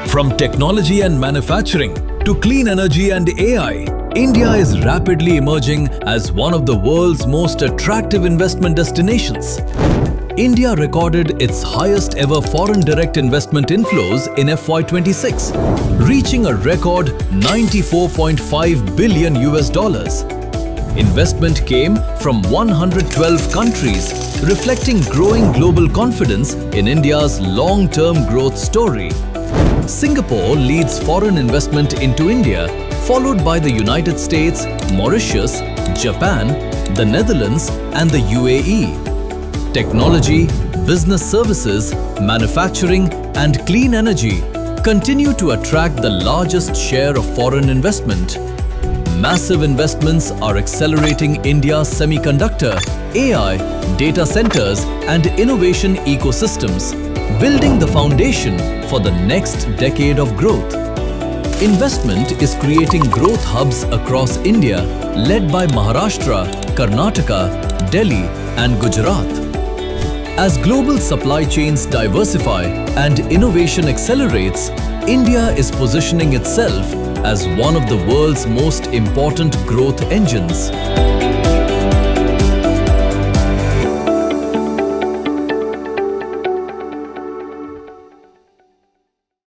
From technology and manufacturing to clean energy and AI, India is rapidly emerging as one of the world's most attractive investment destinations. India recorded its highest ever foreign direct investment inflows in FY26, reaching a record $94.5 billion. Investment came from 112 countries, reflecting growing global confidence in India's long-term growth story. Singapore leads foreign investment into India, followed by the United States, Mauritius, Japan, the Netherlands, and the UAE. Technology, business services, manufacturing, and clean energy continue to attract the largest share of foreign investment. Massive investments are accelerating India's semiconductor, AI, data centers, and innovation ecosystems, building the foundation for the next decade of growth. Investment is creating growth hubs across India, led by Maharashtra, Karnataka, Delhi, and Gujarat. As global supply chains diversify and innovation accelerates, India is positioning itself as one of the world's most important growth engines.